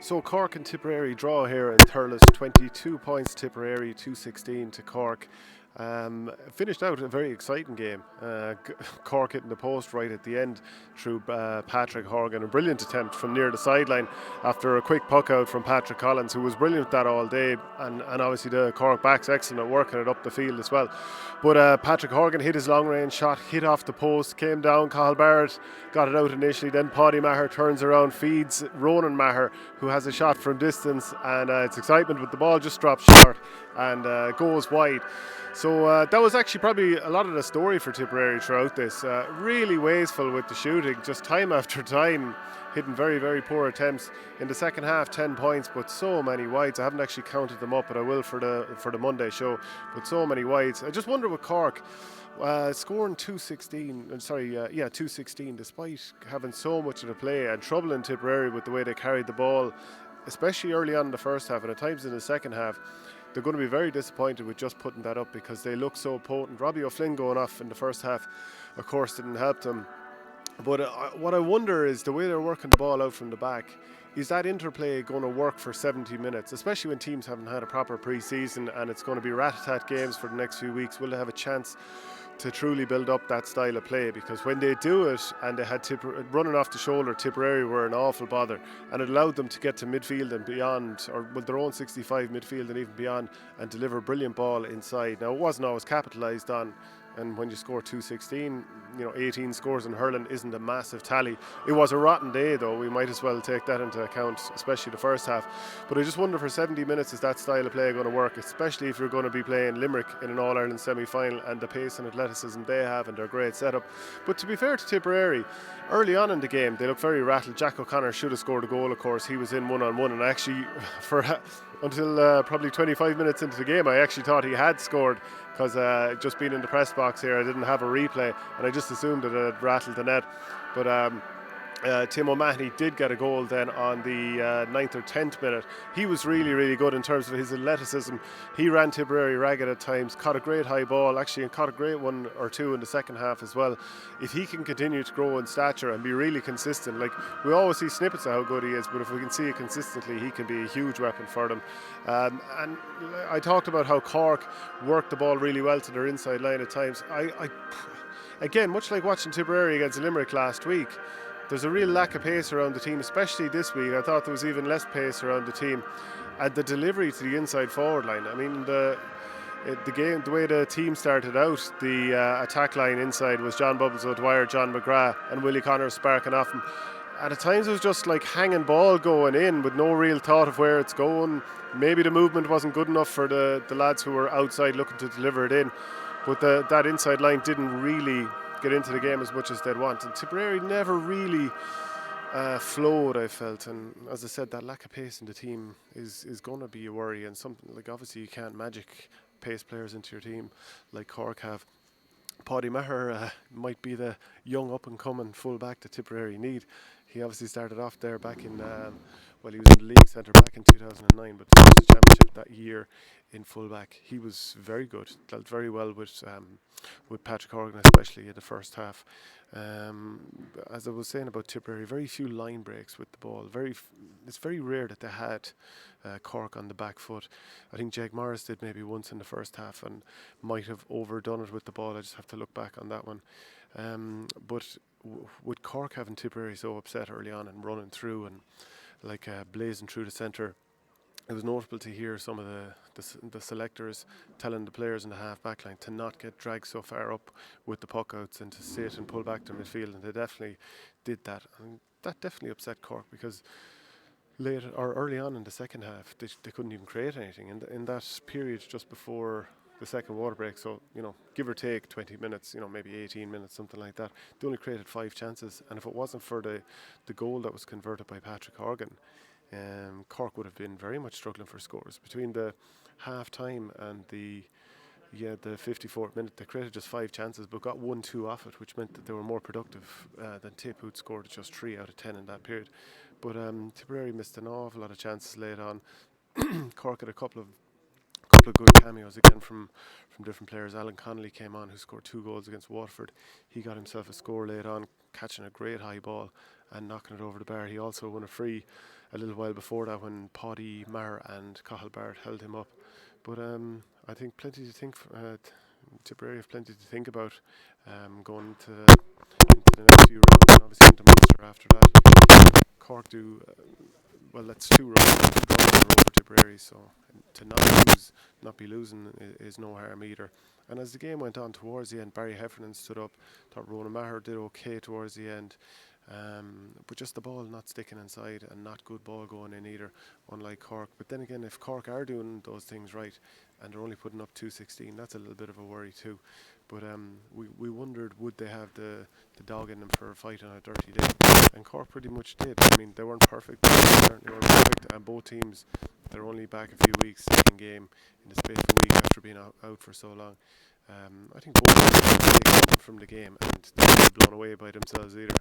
So Cork and Tipperary draw here in Thurles, 22 points Tipperary, 216 to Cork. Finished out a very exciting game. Cork hitting the post right at the end through Patrick Horgan. A brilliant attempt from near the sideline after a quick puck out from Patrick Collins, who was brilliant with that all day. And obviously the Cork backs excellent at working it up the field as well. But Patrick Horgan hit his long range shot, hit off the post, came down. Cathal Barrett got it out initially. Then Paddy Maher turns around, feeds Ronan Maher, who has a shot from distance. And it's excitement, but the ball just drops short and goes wide. So that was actually probably a lot of the story for Tipperary throughout this. Really wasteful with the shooting, just time after time, hitting very, very poor attempts. In the second half, 10 points, but so many wides. I haven't actually counted them up, but I will for the Monday show. But so many wides. I just wonder with Cork, scoring 216, despite having so much of the play and troubling Tipperary with the way they carried the ball, especially early on in the first half and at times in the second half. They're going to be very disappointed with just putting that up because they look so potent. Robbie O'Flynn going off in the first half, of course, didn't help them. But what I wonder is the way they're working the ball out from the back. Is that interplay going to work for 70 minutes, especially when teams haven't had a proper pre-season and it's going to be rat-a-tat games for the next few weeks? Will they have a chance to truly build up that style of play? Because when they do it and they had running off the shoulder, Tipperary were an awful bother, and it allowed them to get to midfield and beyond, or with their own 65 midfield and even beyond, and deliver brilliant ball inside. Now, it wasn't always capitalised on, and when you score 216, 18 scores in hurling isn't a massive tally. It was a rotten day, though. We might as well take that into account, especially the first half. But I just wonder for 70 minutes, is that style of play going to work, especially if you're going to be playing Limerick in an All-Ireland semi-final and the pace and athleticism they have and their great setup. But to be fair to Tipperary, early on in the game, they looked very rattled. Jack O'Connor should have scored a goal, of course. He was in one-on-one, and actually, until probably 25 minutes into the game, I actually thought he had scored, because just being in the press box here, I didn't have a replay and I just assumed that it had rattled the net. But Tim O'Mahony did get a goal then on the 9th or 10th minute. He was really, really good in terms of his athleticism. He ran Tipperary ragged at times, caught a great high ball, actually, and caught a great one or two in the second half as well. If he can continue to grow in stature and be really consistent, like we always see snippets of how good he is, but if we can see it consistently, he can be a huge weapon for them. And I talked about how Cork worked the ball really well to their inside line at times. Again, much like watching Tipperary against Limerick last week, there's a real lack of pace around the team, especially this week. I thought there was even less pace around the team. And the delivery to the inside forward line. I mean, the way the team started out, the attack line inside was John Bubbles O'Dwyer, John McGrath, and Willie Connors sparking off him. And at times it was just like hanging ball going in with no real thought of where it's going. Maybe the movement wasn't good enough for the lads who were outside looking to deliver it in. But that inside line didn't really get into the game as much as they'd want. And Tipperary never really flowed, I felt. And as I said, that lack of pace in the team is going to be a worry. And something like, obviously you can't magic pace players into your team like Cork have. Paddy Maher might be the young up-and-coming full-back that Tipperary need. He obviously started off there back in, he was in the league centre back in 2009, but he was the championship that year in full-back. He was very good, dealt very well with Patrick Horgan, especially in the first half. As I was saying about Tipperary, very few line breaks with the ball. It's very rare that they had Cork on the back foot. I think Jake Morris did maybe once in the first half and might have overdone it with the ball. I just have to look back on that one. But with Cork having Tipperary so upset early on and running through and blazing through the centre, it was notable to hear some of the selectors telling the players in the half-back line to not get dragged so far up with the puck outs and to sit and pull back to midfield, and they definitely did that. And that definitely upset Cork because early on in the second half, they couldn't even create anything. In that period just before the second water break, so, give or take 20 minutes, maybe 18 minutes, something like that, they only created 5 chances. And if it wasn't for the goal that was converted by Patrick Horgan, Cork would have been very much struggling for scores. Between the half-time and the 54th minute, they created just 5 chances but got 1-2 off it, which meant that they were more productive than Tip, who'd scored just 3 out of 10 in that period. But Tipperary missed an awful lot of chances late on. Cork had a couple of good cameos again from different players. Alan Connolly came on, who scored 2 goals against Waterford. He got himself a score late on, catching a great high ball and knocking it over the bar. He also won a free a little while before that when Paddy, Maher and Cathal Bart held him up. But I think plenty to think. Tipperary have plenty to think about going into the next few rounds, and obviously into Munster after that. Cork do well. That's two draws in a row for Tipperary, so to not be losing is no harm either. And as the game went on towards the end, Barry Heffernan stood up. Thought Ronan Maher did okay towards the end. But just the ball not sticking inside and not good ball going in either, unlike Cork. But then again, if Cork are doing those things right and they're only putting up 216, that's a little bit of a worry too. But we wondered, would they have the dog in them for a fight on a dirty day? And Cork pretty much did. I mean, they weren't perfect, but they certainly weren't perfect. And both teams, they're only back a few weeks, second game in the space of a week after being out for so long. I think both teams take something from the game, and they weren't blown away by themselves either.